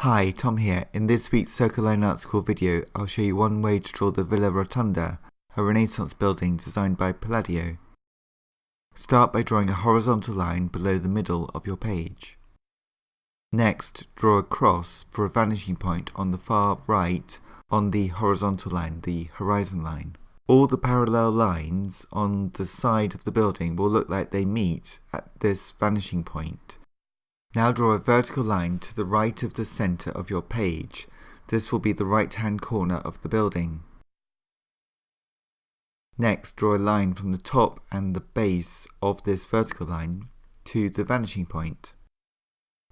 Hi, Tom here. In this week's Circle Line Art School video, I'll show you one way to draw the Villa Rotonda, a Renaissance building designed by Palladio. Start by drawing a horizontal line below the middle of your page. Next, draw a cross for a vanishing point on the far right on the horizontal line, the horizon line. All the parallel lines on the side of the building will look like they meet at this vanishing point. Now draw a vertical line to the right of the center of your page. This will be the right-hand corner of the building. Next, draw a line from the top and the base of this vertical line to the vanishing point.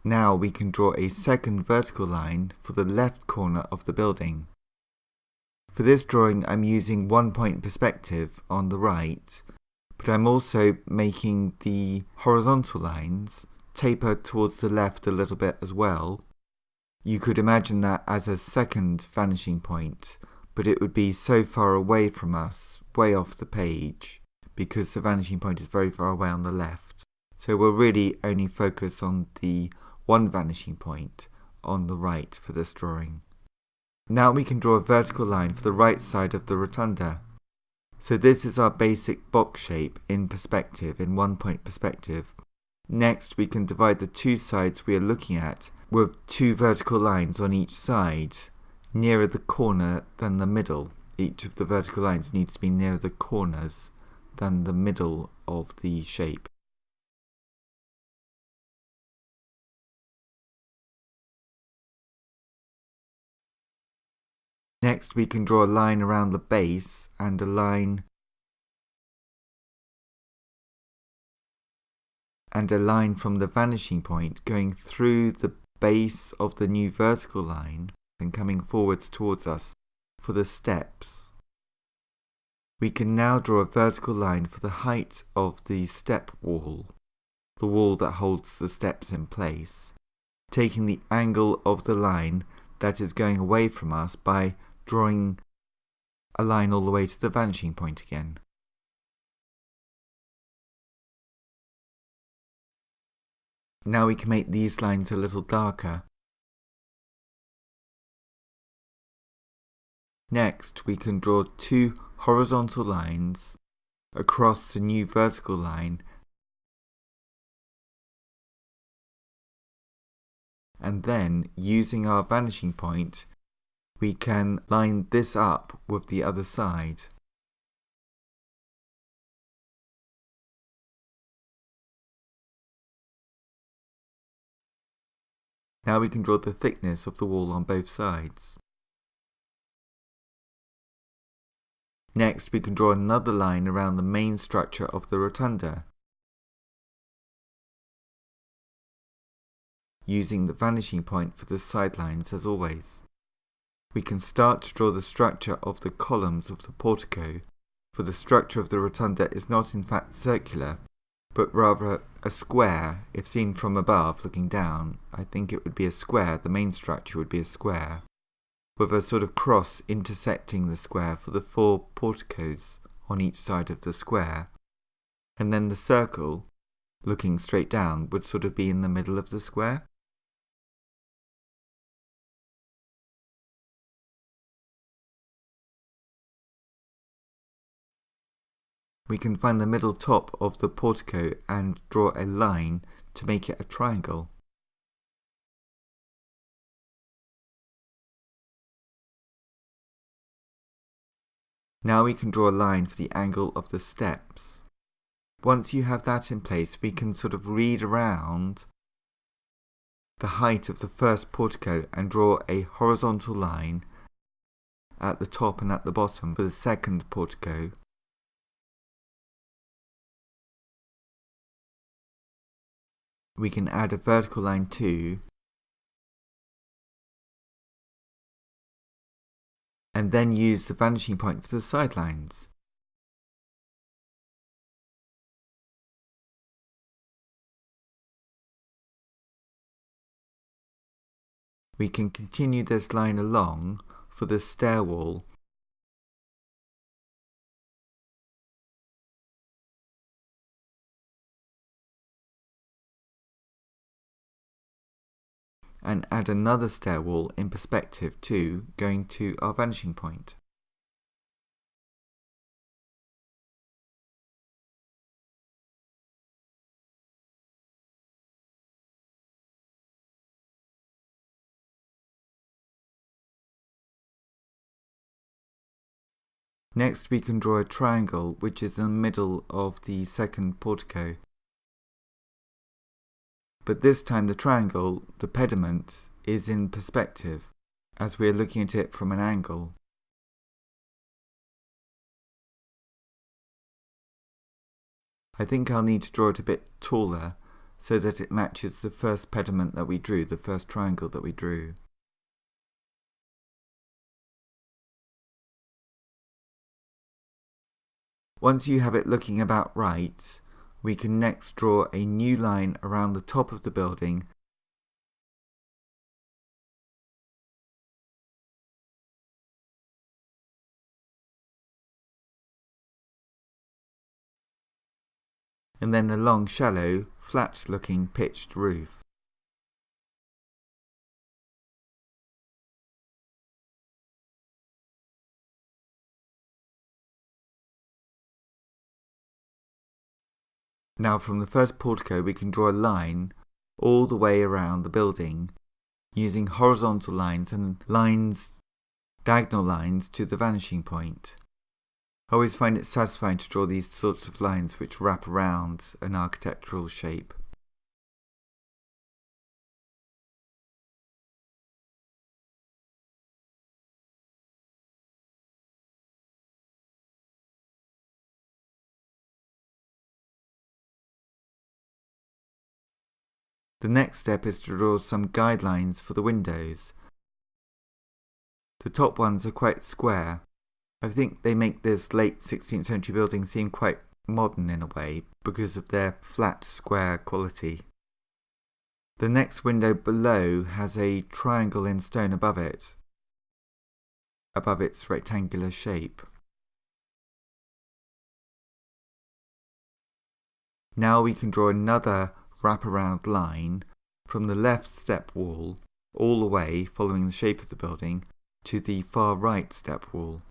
Now we can draw a second vertical line for the left corner of the building. For this drawing, I'm using 1-point perspective on the right, but I'm also making the horizontal lines taper towards the left a little bit as well. You could imagine that as a second vanishing point, but it would be so far away from us, way off the page, because the vanishing point is very far away on the left. So we'll really only focus on the one vanishing point on the right for this drawing. Now we can draw a vertical line for the right side of the rotunda. So this is our basic box shape in perspective, in 1-point perspective. Next, we can divide the two sides we are looking at with two vertical lines on each side, nearer the corner than the middle. Each of the vertical lines needs to be nearer the corners than the middle of the shape. Next, we can draw a line around the base and a line from the vanishing point going through the base of the new vertical line and coming forwards towards us for the steps. We can now draw a vertical line for the height of the step wall, the wall that holds the steps in place, taking the angle of the line that is going away from us by drawing a line all the way to the vanishing point again. Now we can make these lines a little darker. Next, we can draw two horizontal lines across the new vertical line, and then, using our vanishing point, we can line this up with the other side. Now we can draw the thickness of the wall on both sides. Next, we can draw another line around the main structure of the rotunda, using the vanishing point for the sidelines as always. We can start to draw the structure of the columns of the portico, for the structure of the rotunda is not in fact circular, but rather a square. If seen from above, looking down, I think it would be a square. The main structure would be a square, with a sort of cross intersecting the square for the 4 porticos on each side of the square. And then the circle, looking straight down, would sort of be in the middle of the square. We can find the middle top of the portico and draw a line to make it a triangle. Now we can draw a line for the angle of the steps. Once you have that in place, we can sort of read around the height of the first portico and draw a horizontal line at the top and at the bottom for the second portico. We can add a vertical line too, and then use the vanishing point for the sidelines. We can continue this line along for the stair wall and add another stair wall in perspective too, going to our vanishing point. Next we can draw a triangle which is in the middle of the second portico. But this time the triangle, the pediment, is in perspective, as we are looking at it from an angle. I think I'll need to draw it a bit taller so that it matches the first pediment that we drew, the first triangle that we drew. Once you have it looking about right, we can next draw a new line around the top of the building and then a long, shallow, flat-looking pitched roof. Now from the first portico we can draw a line all the way around the building using horizontal lines and diagonal lines to the vanishing point. I always find it satisfying to draw these sorts of lines which wrap around an architectural shape. The next step is to draw some guidelines for the windows. The top ones are quite square. I think they make this late 16th century building seem quite modern in a way because of their flat square quality. The next window below has a triangle in stone above its rectangular shape. Now we can draw another wraparound line from the left step wall all the way, following the shape of the building, to the far right step wall.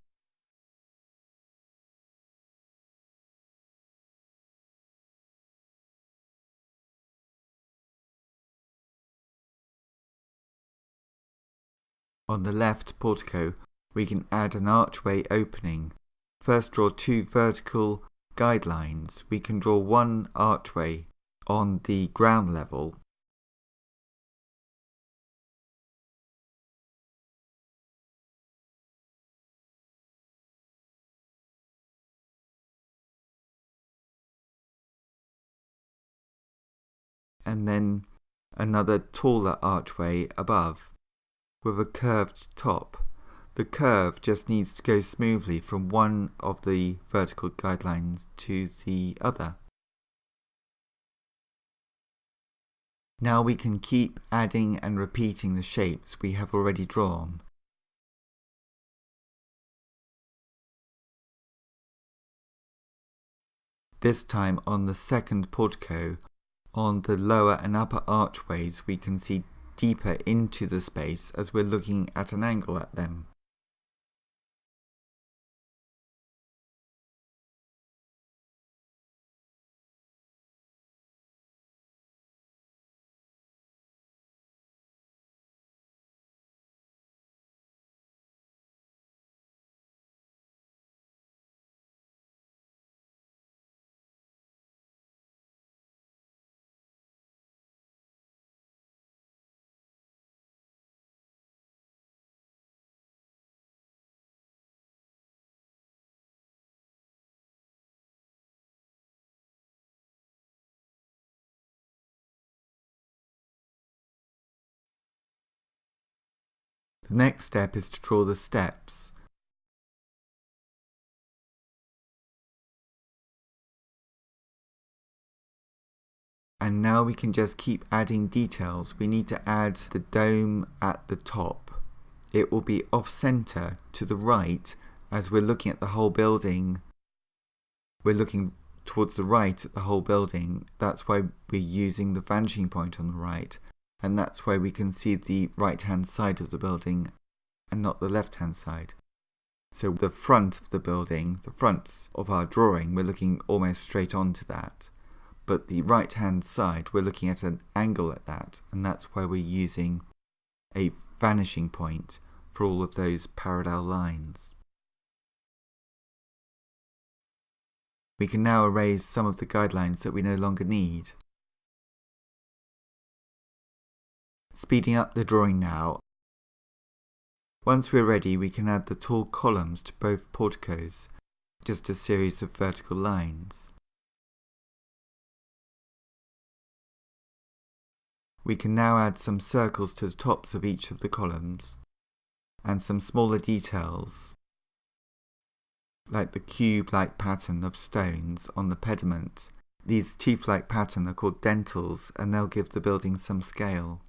On the left portico, we can add an archway opening. First draw two vertical guidelines. We can draw one archway on the ground level and then another taller archway above with a curved top. The curve just needs to go smoothly from one of the vertical guidelines to the other. Now we can keep adding and repeating the shapes we have already drawn. This time on the second portico, on the lower and upper archways we can see deeper into the space as we're looking at an angle at them. The next step is to draw the steps. And now we can just keep adding details. We need to add the dome at the top. It will be off-center to the right as we're looking at the whole building. We're looking towards the right at the whole building. That's why we're using the vanishing point on the right. and that's why we can see the right hand side of the building and not the left hand side. So the front of the building, the fronts of our drawing, we're looking almost straight onto that. But the right hand side, we're looking at an angle at that, and that's why we're using a vanishing point for all of those parallel lines. We can now erase some of the guidelines that we no longer need. Speeding up the drawing now. Once we're ready, we can add the tall columns to both porticos, just a series of vertical lines. We can now add some circles to the tops of each of the columns, and some smaller details, like the cube-like pattern of stones on the pediment. These teeth-like pattern are called dentils, and they'll give the building some scale.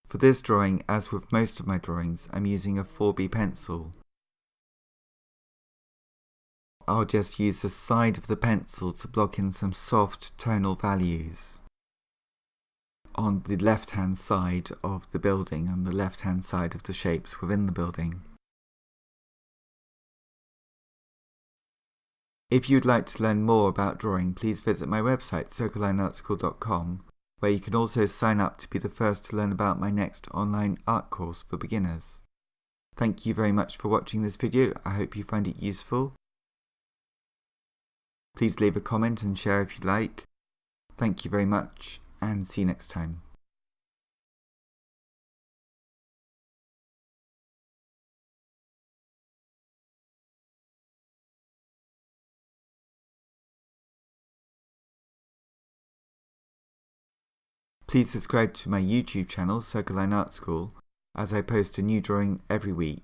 For this drawing, as with most of my drawings, I'm using a 4B pencil. I'll just use the side of the pencil to block in some soft tonal values on the left hand side of the building and the left hand side of the shapes within the building. If you'd like to learn more about drawing, please visit my website circlelineartschool.com, where you can also sign up to be the first to learn about my next online art course for beginners. Thank you very much for watching this video. I hope you find it useful. Please leave a comment and share if you like. Thank you very much, and see you next time. Please subscribe to my YouTube channel, Circle Line Art School, as I post a new drawing every week.